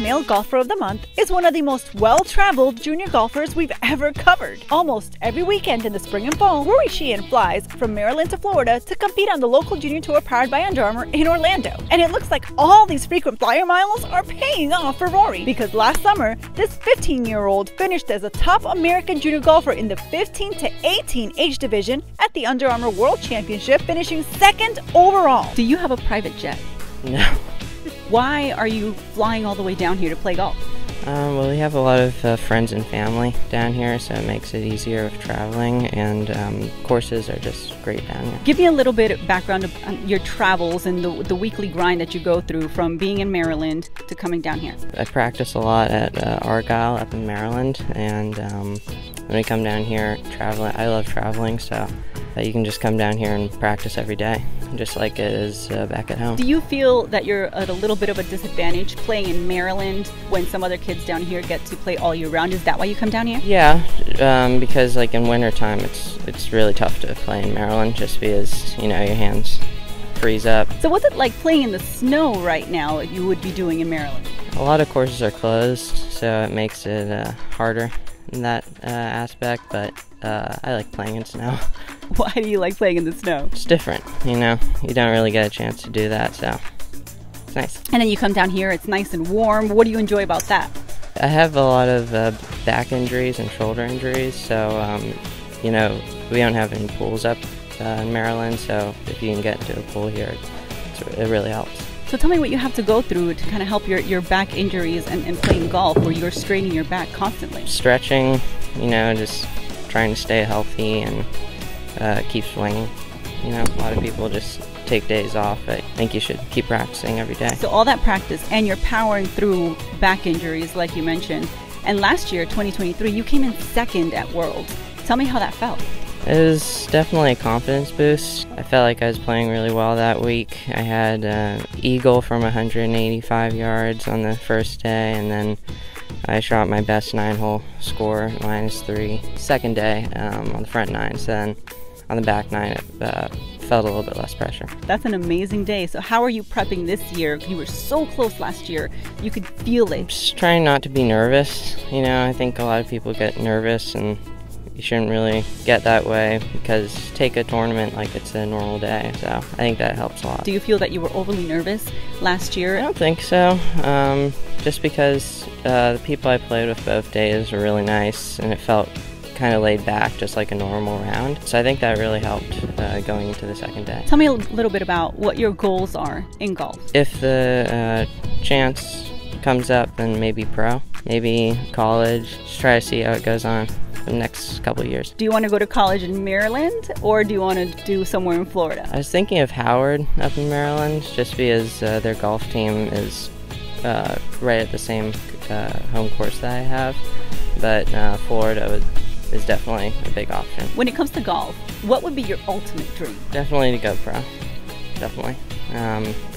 Male Golfer of the Month is one of the most well-traveled junior golfers we've ever covered. Almost every weekend in the spring and fall, Rory Sheahan flies from Maryland to Florida to compete on the local junior tour powered by Under Armour in Orlando. And it looks like all these frequent flyer miles are paying off for Rory, because last summer, this 15-year-old finished as a top American junior golfer in the 15 to 18 age division at the Under Armour World Championship, finishing second overall. Do you have a private jet? No. Why are you flying all the way down here to play golf? Well, we have a lot of friends and family down here, so it makes it easier with traveling, and courses are just great down here. Give me a little bit of background of your travels and the weekly grind that you go through from being in Maryland to coming down here. I practice a lot at Argyle up in Maryland, and when we come down here traveling, I love traveling, so you can just come down here and practice every day, just like it is back at home. Do you feel that you're at a little bit of a disadvantage playing in Maryland when some other kids down here get to play all year round? Is that why you come down here? Yeah, because like in winter time it's really tough to play in Maryland, just because, you know, your hands freeze up. So what's it like playing in the snow right now that you would be doing in Maryland? A lot of courses are closed, so it makes it harder in that aspect, but I like playing in snow. Why do you like playing in the snow? It's different, you know. You don't really get a chance to do that, so it's nice. And then you come down here, it's nice and warm. What do you enjoy about that? I have a lot of back injuries and shoulder injuries, so you know, we don't have any pools up in Maryland, so if you can get into a pool here, it really helps. So tell me what you have to go through to kind of help your back injuries and playing golf, where you're straining your back constantly. Stretching, you know, just trying to stay healthy and keep swinging. You know, a lot of people just take days off, but I think you should keep practicing every day. So all that practice, and you're powering through back injuries like you mentioned. And last year, 2023, you came in second at Worlds. Tell me how that felt. It was definitely a confidence boost. I felt like I was playing really well that week. I had eagle from 185 yards on the first day, and then I shot my best 9-hole score, -3. Second day on the front nine, so then on the back nine it felt a little bit less pressure. That's an amazing day. So how are you prepping this year? You were so close last year. You could feel it. Just trying not to be nervous. You know, I think a lot of people get nervous, and you shouldn't really get that way, because take a tournament like it's a normal day, so I think that helps a lot. Do you feel that you were overly nervous last year? I don't think so, just because the people I played with both days were really nice, and it felt kind of laid back, just like a normal round, so I think that really helped going into the second day. Tell me a little bit about what your goals are in golf. If the chance comes up, then maybe pro, maybe college, just try to see how it goes on the next couple of years. Do you want to go to college in Maryland, or do you want to do somewhere in Florida? I was thinking of Howard up in Maryland, just because their golf team is right at the same home course that I have, but Florida is definitely a big option. When it comes to golf, what would be your ultimate dream? Definitely to go pro, definitely.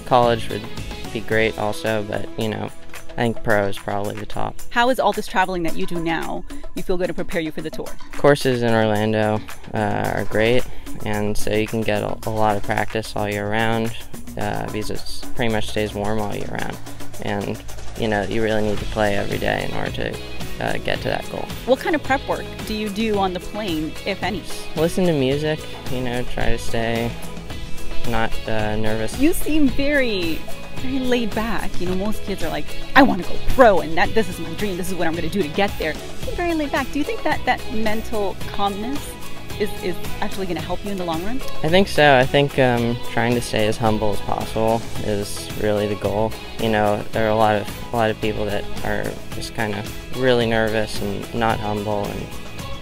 College would be great also, but you know, I think pro is probably the top. How is all this traveling that you do now, you feel going to prepare you for the tour? Courses in Orlando are great, and so you can get a lot of practice all year round, because it pretty much stays warm all year round. And you know, you really need to play every day in order to get to that goal. What kind of prep work do you do on the plane, if any? Listen to music, you know, try to stay not nervous. You seem very laid back. You know, most kids are like, I want to go pro, and this is my dream, this is what I'm going to do to get there. You're very laid back. Do you think that mental calmness is actually going to help you in the long run? I think so. I think trying to stay as humble as possible is really the goal. You know, there are a lot of people that are just kind of really nervous and not humble and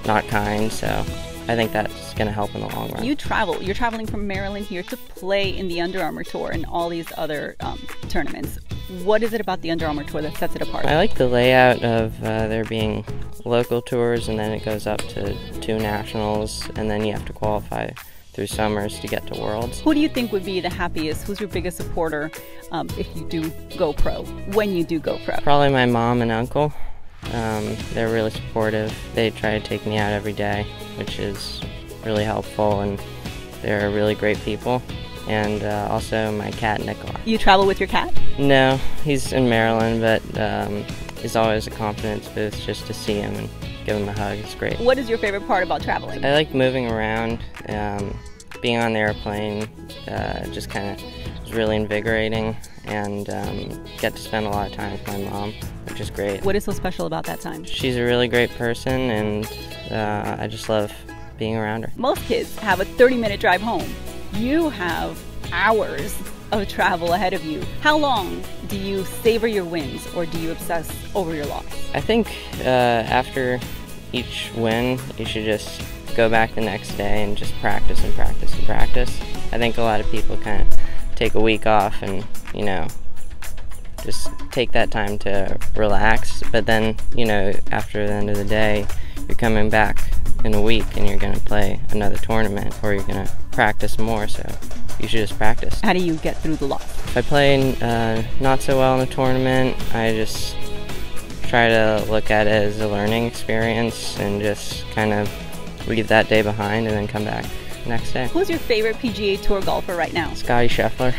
not kind, so I think that's going to help in the long run. You travel. You're traveling from Maryland here to play in the Under Armour Tour and all these other tournaments. What is it about the Under Armour Tour that sets it apart? I like the layout of there being local tours, and then it goes up to 2 nationals, and then you have to qualify through summers to get to Worlds. Who do you think would be the happiest? Who's your biggest supporter if you do go pro, when you do go pro? Probably my mom and uncle. They're really supportive. They try to take me out every day, which is really helpful, and they're really great people. and also my cat Nicola. You travel with your cat? No, he's in Maryland, but he's always a confidence boost just to see him and give him a hug. It's great. What is your favorite part about traveling? I like moving around. Being on the airplane just kind of was really invigorating, and get to spend a lot of time with my mom, which is great. What is so special about that time? She's a really great person, and I just love being around her. Most kids have a 30-minute drive home. You have hours of travel ahead of you. How long do you savor your wins, or do you obsess over your loss? I think after each win, you should just go back the next day and just practice and practice and practice. I think a lot of people kind of take a week off and, you know, just take that time to relax, but then, you know, after the end of the day, you're coming back in a week and you're going to play another tournament, or you're going to practice more, so you should just practice. How do you get through the loss? If I play not so well in a tournament, I just try to look at it as a learning experience and just kind of leave that day behind and then come back next day. Who's your favorite PGA Tour golfer right now? Scotty Scheffler.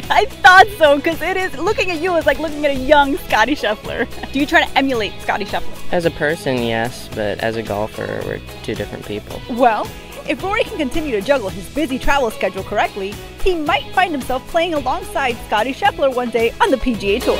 I thought so, because it is, looking at you is like looking at a young Scotty Scheffler. Do you try to emulate Scotty Scheffler? As a person, yes, but as a golfer, we're two different people. Well, if Rory can continue to juggle his busy travel schedule correctly, he might find himself playing alongside Scotty Scheffler one day on the PGA Tour.